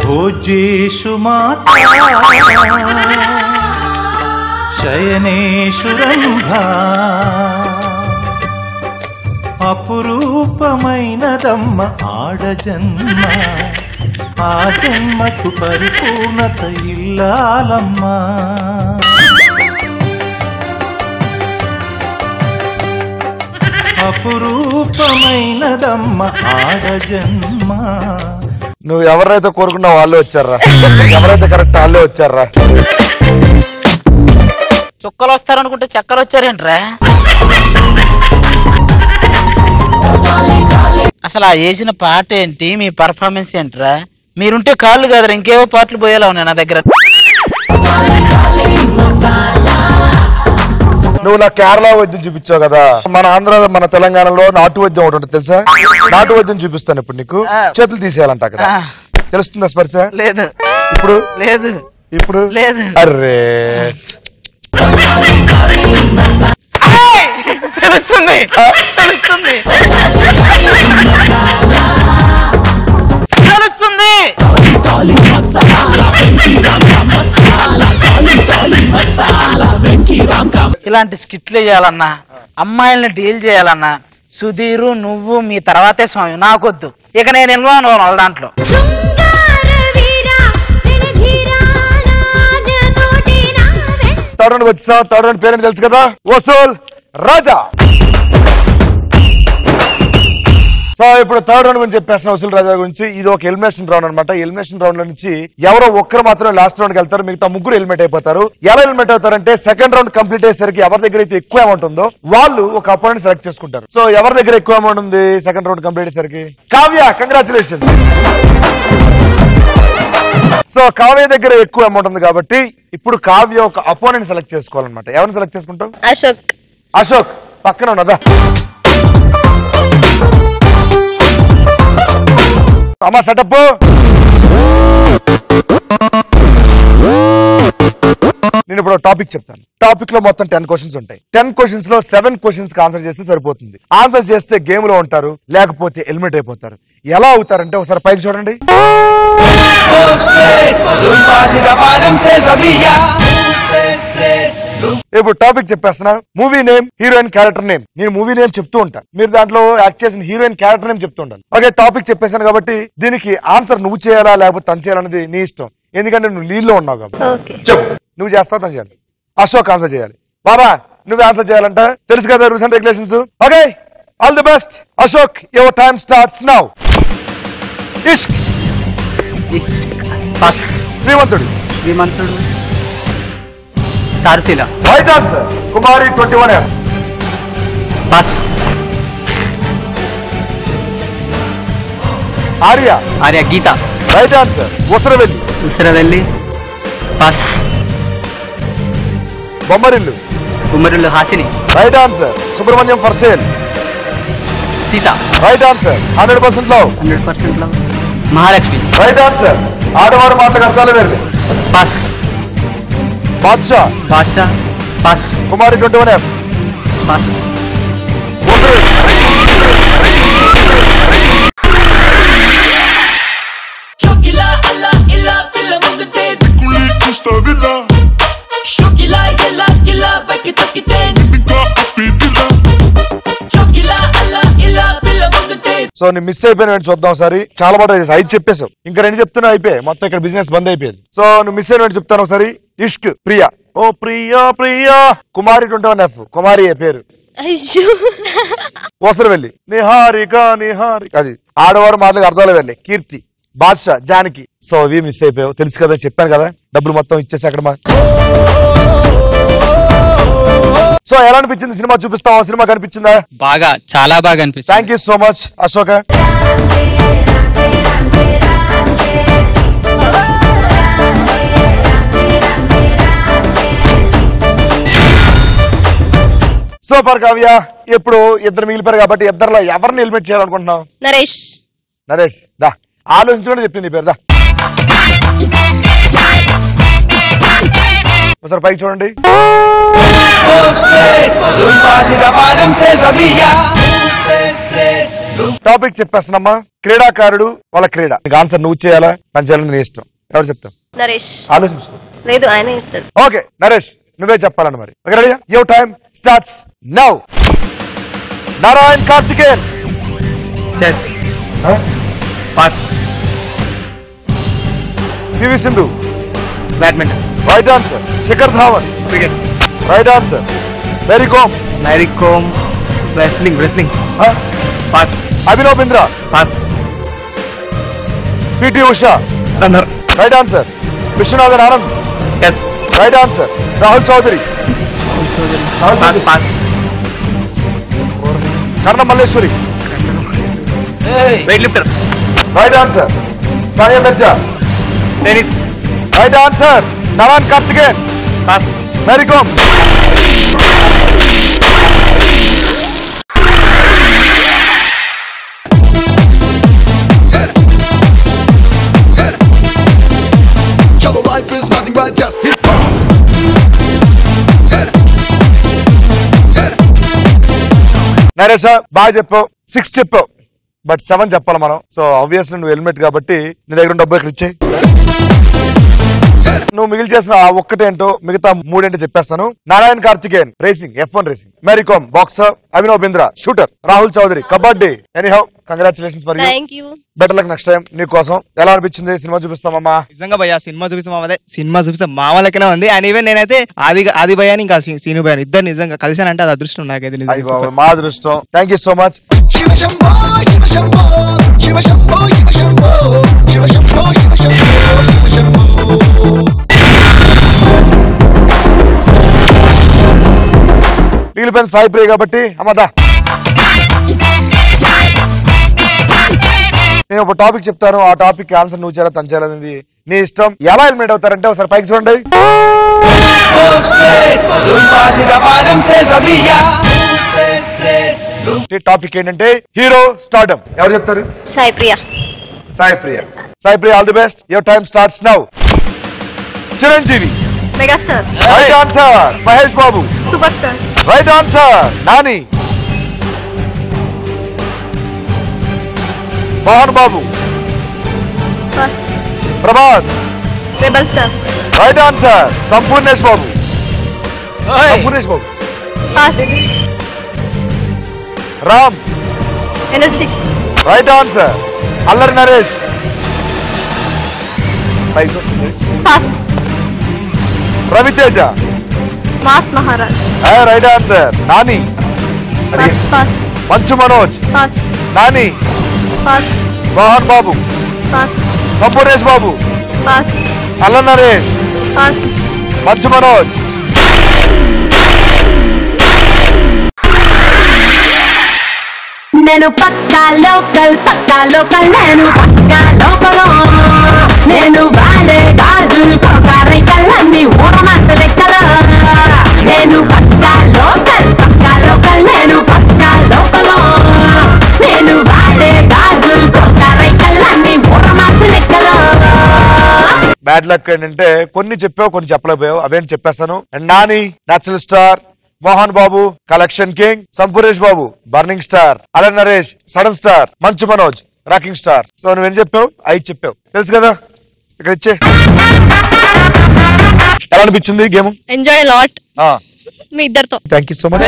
భోజ్యేషు మాతా శయనేషు రంభా అపురూపమైనదమ్మ ఆడజన్మ, ఆ జన్మకు పరిపూర్ణత ఇల్లాలమ్మా. అపురూపమైనదమ్మ ఆడజన్మ. నువ్వు ఎవరైతే కోరుకున్నావు వాళ్ళే వచ్చారా, ఎవరైతే కరెక్ట్ వాళ్ళే వచ్చారా. చుక్కలు వస్తారనుకుంటే చక్కలు వచ్చారేంట్రా? అసలు ఆ వేసిన పాట ఏంటి, మీ పర్ఫార్మెన్స్ ఏంట్రా? మీరుంటే కాళ్ళు కాదురా ఇంకేవో పాటలు పోయేలా ఉన్నాయి నా దగ్గర. నువ్వు నా కేరళ వైద్యం చూపించావు కదా, మన ఆంధ్ర మన తెలంగాణలో నాటు వైద్యం ఒకటి ఉంటుంది తెలుసా? నాటు వైద్యం చూపిస్తాను ఇప్పుడు నీకు. చేతులు తీసేయాలంట అక్కడ, తెలుస్తుందా స్పర్శ? లేదు. ఇప్పుడు లేదు. ఇప్పుడు లేదు. అర్రే తెలుస్తుంది తెలుస్తుంది తెలుస్తుంది. ఇలాంటి స్కిట్లు వేయాలన్నా, అమ్మాయిల్ని డీల్ చేయాలన్నా సుధీరు నువ్వు మీ తర్వాతే స్వామి, నాకొద్దు. ఇక నేను ఇన్వాల్వ్ అవ్వను వాళ్ళ దాంట్లో. థర్డ్ రౌండ్ వచ్చేసా. థర్డ్ రౌండ్ పేరెంట్ తెలుసు కదా, వసూల్ రాజా. సో ఇప్పుడు థర్డ్ రౌండ్ గురించి చెప్పేస్తున్నా వసూల్ రాజా గురించి. ఇది ఒక ఎలిమినేషన్ రౌండ్ అనమాట. ఎలిమినేషన్ రౌండ్ లో నుంచి ఎవరో ఒక్కరు మాత్రమే లాస్ట్ రౌండ్ కి వెళ్తారు, మిగతా ముగ్గురు ఎలిమినేట్ అయిపోతారు. ఎలా ఎలిమినేట్ అవుతారంటే సెకండ్ రౌండ్ కంప్లీట్ అయ్యేసరికి ఎవరి దగ్గర అయితే ఎక్కువ అమౌంట్ ఉందో వాళ్ళు ఒక అపోనెంట్ సెలెక్ట్ చేసుకుంటారు. సో ఎవరి దగ్గర ఎక్కువ అమౌంట్ ఉంది సెకండ్ రౌండ్ కంప్లీట్ అయ్యేసరికి? కావ్య, కంగ్రాచులేషన్. సో కావ్య దగ్గర ఎక్కువ అమౌంట్ ఉంది కాబట్టి ఇప్పుడు కావ్య ఒక అపోనెంట్ సెలెక్ట్ చేసుకోవాలన్నమాట. ఎవరిని సెలెక్ట్ చేసుకుంటావు? అశోక్. అశోక్ పక్కన ఉన్నదా? అమ్మా సెటప్. నేను ఇప్పుడు టాపిక్ చెప్తాను. టాపిక్ లో మొత్తం 10 క్వశ్చన్స్ ఉంటాయి. 10 క్వశ్చన్స్ లో 7 క్వశ్చన్స్ కి ఆన్సర్ చేస్తే సరిపోతుంది. ఆన్సర్ చేస్తే గేమ్ లో ఉంటారు, లేకపోతే ఎలిమినేట్ అయిపోతారు. ఎలా అవుతారంటే ఒకసారి పైకి చూడండి. ఇప్పుడు టాపిక్ చెప్పేస్తున్నా. Movie name, heroine character name. నేను మూవీ నేమ్ చెప్తూ ఉంటాను, మీరు దాంట్లో యాక్ట్ చేసిన హీరోయిన్ క్యారెక్టర్ నేమ్ చెప్తూ ఉండాలి. ఓకే, టాపిక్ చెప్పేసాను కాబట్టి దీనికి ఆన్సర్ నువ్వు చేయాలా లేకపోతే తను చేయాలనేది నీ ఇష్టం, ఎందుకంటే నువ్వు లీడ్ లో ఉన్నావు కాబట్టి. చెప్పు, నువ్వు చేస్తావు తను చేయాలి. అశోక్ ఆన్సర్ చేయాలి. బాబా నువ్వే ఆన్సర్ చేయాలంట, తెలుసు కదా rules and regulations. Okay, all the best. Ashok, your time starts now. Ishq. Srimanthudu. Srimanthudu. సారథిల. Right answer. Kumari 21M. Arya. Arya. Geetha. Right answer. Usaravelli. Usaravelli. Pass. Bommarillu. Bommarillu. Hasini. Right answer. Subrahmanyam for sale. Seetha. Right answer. 100% love. 100% love. Mahalakshmi. Right answer. ఆడవారు మాటలకు అర్థాలు వేర్లే. Pass. Badshah. Badshah. Pass. Kumari 21M. Pass. Shokila alla illa pilla mundte kuli kustavilla Shokila yella killa bakki takite nika apidilla Shokila alla illa pilla so నేను miss అయిపోయిన చూద్దాం ఒకసారి. చాలా బాగా చేసి 5 చెప్పేసావు, ఇంకా 2 చెప్తున్నా అయిపోయి మొత్తం ఇక్కడ బిజినెస్ బంద్ అయిపోయింది. సో నువ్వు మిస్ అయిన చెప్తాను ఒకసారి. ఇష్క్ ప్రియా. ఓ ప్రియా ప్రియా కుమారి 21F కుమారి పేరు. ఓసరు వెళ్ళి నిహారిక నిహారిక అది ఆడవారు మాటలకు అర్థాలు వెళ్ళి. కీర్తి బాద్షా జానకి. సో అవి మిస్ అయిపోయావు తెలుసు కదా, చెప్పాను కదా డబ్బులు మొత్తం ఇచ్చేసి అక్కడ. సో ఎలా అనిపించింది సినిమా? చూపిస్తావా? సినిమా కనిపించిందా? బాగా, చాలా బాగా అనిపిస్తుంది. Thank you so much Ashoka. Super Kavya. ఇప్పుడు ఇద్దరు మిగిలిపోయారు కాబట్టి ఇద్దరులో ఎవరిని ఎలిమినేట్ చేయాలనుకుంటున్నావు? నరేష్. నరేష్ దా ఆలోచించుకుంటే చెప్పింది పేరు. దా ఒకసారి పైకి చూడండి. టాపిక్ చెప్పేస్తున్నామ్మా. క్రీడాకారుడు వాళ్ళ క్రీడ. నీకు ఆన్సర్ నువ్వు చేయాలా తను చేయాలని నీ ఇష్టం. ఎవరు చెప్తావు? నరేష్. ఆలోచించుకో. లేదు ఆయన ఇస్తాడు. ఓకే నరేష్ నువ్వే చెప్పాలని మరి. Okay ready? Your time starts now. Narayan Karthikeyan. PV Sindhu. Badminton. Right answer. Shikhar Dhawan. Cricket. Right answer. Mary Kom. Mary Kom wrestling. Wrestling. Abhinav Bindra. PT Usha. Runner. Right answer. Viswanathan Anand. Right answer. Rahul Chaudhary. Karnam Malleswari. Weight lifter. Right answer. Sania Mirza. Tennis. Right answer. Narayan Karthikeyan. Mary Kom. Life is nothing but just hip hop. Naresh బాగా చెప్పావు. 6 చెప్పావు but 7 చెప్పాలి మనం. So obviously నువ్వు helmet కాబట్టి నీ దగ్గర డబ్బు ఇక్కడ ఇచ్చేయి. నువ్వు మిగిలి చేసిన ఆ ఒక్కటేంటో మిగతా 3 ఏంటో చెప్పేస్తాను. Narayan Karthikeyan racing F1 racing. Mary Kom boxer. Abhinav Bindra shooter. Rahul Chaudhary kabaddi. Anyhow congratulations for you. Thank you. Better luck next time నీ కోసం. ఎలా అనిపించింది సినిమా? చూపిస్తామమ్మా. నిజంగా భయ్యా సినిమా చూపిస్తాం. అదే సినిమా చూపిస్తాం మామూలకనే ఉంది. అండ్ ఈవెన్ నేనైతే ఆది భయాని ఇంకా సీను భయాని ఇద్దరు నిజంగా కలిసానంటే అది అదృష్టం నాకైతే. మా అదృష్టం. Thank you so much. Shiva Shambho, Shiva Shambho, Shiva Shambho, Shiva Shambho, Shiva Shambho, Shiva Shambho, Shiva Shambho. మిగిలిపోయిన సాయి ప్రియ కాబట్టి అమ్మదా. నేను ఒక టాపిక్ చెప్తాను. ఆ టాపిక్ ఆన్సర్ నువ్వు చేయాలి తను చేయాలనేది నీ ఇష్టం. ఎలా హెల్మెట్ అవుతారంటే ఒకసారి పైకి చూడండి. టాపిక్ ఏంటంటే హీరో స్టార్డమ్. ఎవరు చెప్తారు? Sai Priya. Sai Priya. Sai Priya all the best. Your time starts now. Chiranjeevi. Megastar. Right answer. Mahesh Babu. Super star. Right answer. Nani. Mohan Babu. Prabhas. Rebel star. Right answer. Sampoornesh Babu. Sampoornesh Babu. Ram. Energetic. Right answer. Allari Naresh. Ravi Teja. Mass Maharaj. Right answer. Nani. Manchu Manoj. Nani. Mohan బాబు. సంపూర్ణేష్ బాబు. అల్లరి నరేష్. మంచు మనోజ్. నేను పక్కా లోకల్ నేను పక్కా లోకలో నేను వాడే గాజులు కొకారై కళ్ళన్ని ఊరమాస లెక్కల నేను పక్కా లోకల్ నేను పక్కా లోకలో నేను వాడే గాజులు కొకారై కళ్ళన్ని ఊరమాస లెక్కల. బ్యాడ్ లక్ ఏంటంటే కొన్ని చెప్పావు కొన్ని చెప్పలేకపోయావు. అవేంటి చెప్పేస్తాను. Nani natural star. Mohan Babu collection king. Sampoornesh Babu burning star. అలన్ Naresh sudden star. Manchu Manoj rocking star. So నువ్వేం చెప్పావు? 5 చెప్పావు తెలుసు కదా. ఇక్కడ ఇచ్చే ఎలా అనిపించింది గేమ్? ఎంజాయ్ లాట్ మీ ఇద్దరితో. Thank you so much.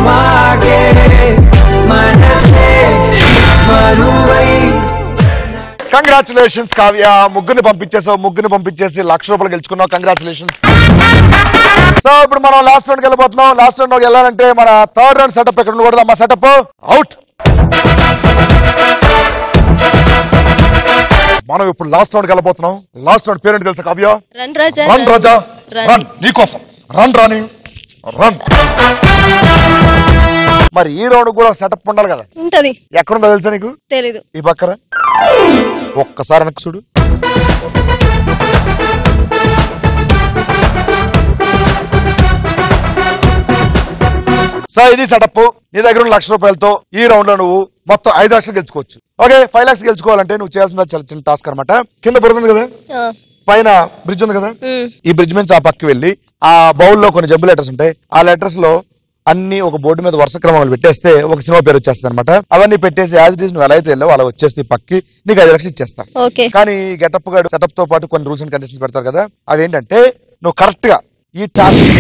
మాగే మనసే మరువై. కంగ్రాచులేషన్స్ కావ్య, ముగ్గురిని పంపించేసి 1,00,000 రూపాయలు గెలుచుకున్నావు. కంగ్రాచులేషన్స్. సో ఇప్పుడు మనం లాస్ట్ రౌండ్కి వెళ్ళిపోతున్నాం. లాస్ట్ రౌండ్ వెళ్ళాలంటే మన థర్డ్ రౌండ్ సెటప్ ఎక్కడ ఉండకూడదు అమ్మా. Setup out. మనం ఇప్పుడు లాస్ట్ రౌండ్కి వెళ్ళిపోతున్నాం. లాస్ట్ రౌండ్ పేరెంట్ తెలుసా కావ్య? రన్ రాజా. రన్ రాజా రన్. నీకోసం రన్ రాని రన్. మరి ఈ రౌండ్ కూడా సెటప్ ఉండాలి కదా. ఉంటది. ఎక్కడుందో తెలుసా నీకు? తెలీదు. ఈ పక్కన ఒక్కసారి వెనక్కి చూడు. సో ఇది సెటప్. నీ దగ్గర ఉన్న 1,00,000 రూపాయలతో ఈ రౌండ్ లో నువ్వు మొత్తం 5 లక్షలు గెలుచుకోవచ్చు. ఓకే, 5 లక్షలు గెలుచుకోవాలంటే నువ్వు చేయాల్సిన చాలా చిన్న టాస్క్ అనమాట. కింద బురద కదా, పైన బ్రిడ్జ్ ఉంది కదా, ఈ బ్రిడ్జ్ నుంచి ఆ పక్కకి వెళ్ళి ఆ బౌల్లో కొన్ని జంబు లెటర్స్ ఉంటాయి. ఆ లెటర్స్ లో అన్ని ఒక బోర్డు మీద వరుస క్రమాలు పెట్టేస్తే ఒక సినిమా పేరు వచ్చేస్తుంది అనమాట. అవన్నీ పెట్టేసి యాజ్ ఇట్ ఈస్ నువ్వు ఎలా అయితే వెళ్ళావు అలా వచ్చేస్తే పక్కి నీకు 5 లక్షలు ఇచ్చేస్తా. కానీ గెటప్ గాడు సెటప్ తో పాటు కొన్ని రూల్స్ అండ్ కండిషన్స్ పెడతారు కదా. అవేంటంటే నువ్వు కరెక్ట్ గా ఈ టాస్క్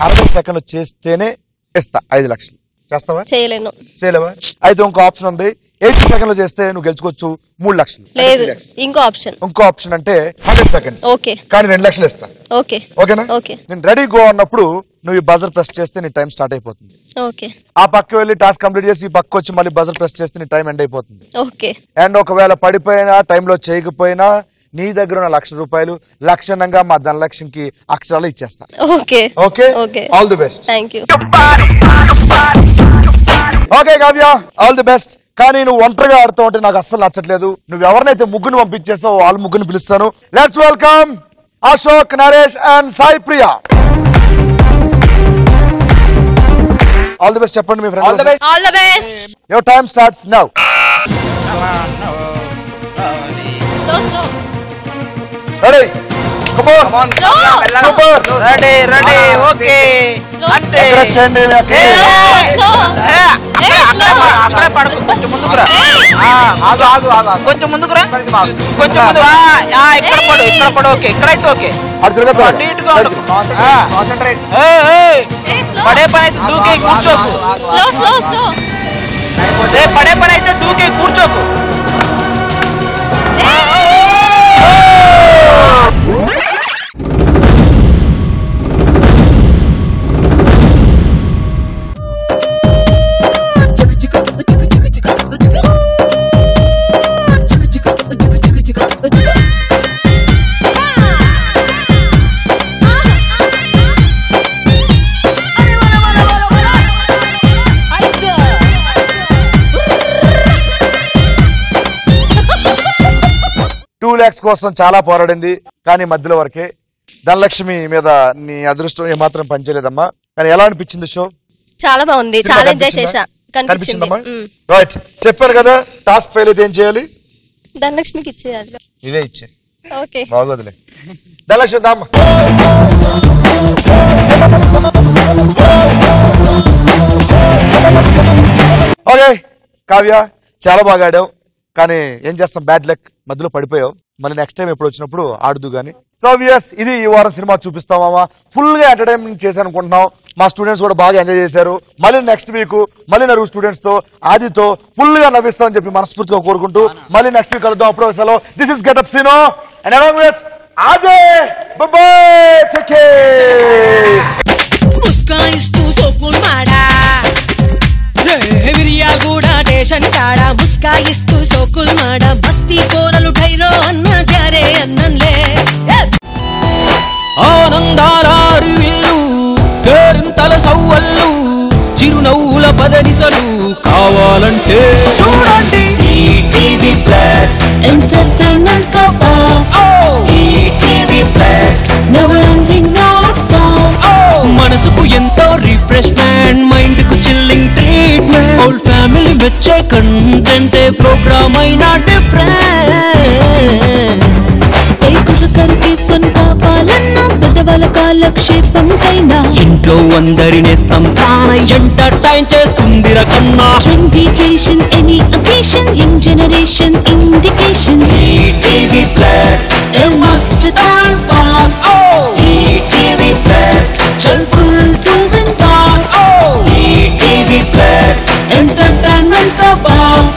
60 సెకండ్లు చేస్తేనే ఇస్తా 5 లక్షలు. చేస్తావా? చేయలేను. చేయలేవా? అయితే ఇంకో ఆప్షన్ ఉంది. 80 సెకండ్లు చేస్తే నువ్వు గెలుచుకోవచ్చు 3 లక్షలు. లేదు, ఇంకో ఆప్షన్ అంటే 100 సెకండ్స్. ఓకే, కానీ 2 లక్షలు ఇస్తా. ఓకే ఓకేనా? ఓకే. నేను రెడీ గో అన్నప్పుడు నువ్వు ఈ బజర్ ప్రెస్ చేస్తే నీ టైం స్టార్ట్ అయిపోతుంది. ఓకే. ఆ పక్క వెళ్ళి టాస్క్ కంప్లీట్ చేసి ఈ పక్క వచ్చి మళ్ళీ బజర్ ప్రెస్ చేస్తే నీ టైం ఎండ్ అయిపోతుంది. ఓకే. అండ్ ఒకవేళ పడిపోయినా టైంలో చేయకపోయినా నీ దగ్గర ఉన్న 1,00,000 రూపాయలు లక్షణంగా మా ధనలక్ష్మికి అక్షరాలు ఇచ్చేస్తా. Okay okay okay. All the best. Thank you. Okay Kavya, all the best. కానీ నువ్వు ఒంటరిగా ఆడుతూ ఉంటే నాకు అస్సలు నచ్చట్లేదు. నువ్వు ఎవరినైతే ముగ్గురు పంపించేస్తావో వాళ్ళ ముగ్గురిని పిలుస్తాను. Let's welcome Ashok, Naresh and Sai Priya. All the best చెప్పండి మీ friend. All the best. Your time starts now. Slow. Ready? Come on. Super. Ready. Okay. ఎక్కడ చేయండి? అక్కడే పడుకో. కొంచెం ముందుకురా. కొంచెం ముందుకురా. కొంచెం ఇక్కడ పడు. ఓకే, ఇక్కడైతే ఓకే. పడే పని అయితే దూకి కూర్చోకు. పడే పని అయితే దూకి కూర్చోకు. కోసం చాలా పోరాడింది, కానీ మధ్యలో వరకే. ధనలక్ష్మి మీద నీ అదృష్టం ఏమాత్రం పనిచేయలేదమ్మా. కానీ ఎలా అనిపించింది షో? చాలా బాగుంది, చాలా ఎంజాయ్ చేశా. కనిపించిందమ్మా. రైట్, చెప్పాను కదా టాస్క్ ఫెయిల్ అయితే ఏం చేయాలి? ధనలక్ష్మికి ఇచ్చేయాలి. ఇవే ఇచ్చే. ఓకే, బాగోదులే. ధనలక్ష్మి దామ్మా. ఓకే కావ్య, చాలా బాగా ఆడావు. కానీ ఏం చేస్తాం, బ్యాడ్ లక్, మధ్యలో పడిపోయావు. మళ్ళీ నెక్స్ట్ టైం ఎప్పుడు వచ్చినప్పుడు ఆడుదు గానీ. సో వ్యూయర్స్, ఇది ఈ వారం సినిమా చూపిస్తామా, ఫుల్ గా ఎంటర్టైన్మెంట్ చేశాను అనుకుంటున్నాం. మా స్టూడెంట్స్ కూడా బాగా ఎంజాయ్ చేశారు. మళ్ళీ నెక్స్ట్ వీక్ మళ్ళీ నలుగురు స్టూడెంట్స్ తో ఆదితో ఫుల్ గా నవ్విస్తామని చెప్పి మనస్ఫూర్తిగా కోరుకుంటూ మళ్ళీ నెక్స్ట్ వీక్ కలుద్దాం. అప్పుడు సెలవు. This is getup Sino and along with Ajay. Bye bye. Take care. ముస్కాయిస్తూ సోకుల్ మాడా విరియా కూడా స్టేషన్ కాడా ముస్కాయిస్తూ సోకుల్ మాడా బస్తీ కోరలు ఠైరో అన్న జారే అన్నంలే ఆనందాల అరువిల్లు కేరింతల సవ్వళ్ళు చిరునవ్వుల పదనిసలు కావాలంటే చూడండి ఈటీవీ ప్లస్ ఎంటర్టైన్మెంట్ కప్పా ETV plus never ending non stop మనసుకు ఎంతో రిఫ్రెష్మెంట్, మైండ్ కు చిల్లింగ్ ట్రీట్మెంట్, హోల్ ఫ్యామిలీ వచ్చే కంటెంట్ ప్రోగ్రామ్ అయినా డిఫరెంట్. కరికి ఫన్ కావాలన్నా పెద్దవాళ్ళ కాలక్షేపం కైనా ఇంట్లో అందరినేస్తాం తాన ఎంటర్టైన్ చేస్తుంది రకన్నా. Trendy tradition any occasion young generation indication ETV plus ఏ మస్త్ టైం పాస్ ఈటీవీ ప్లస్ చల్ ఫుల్ టు విన్ పాస్ ఎంటర్టైన్మెంట్ కా బాంబ్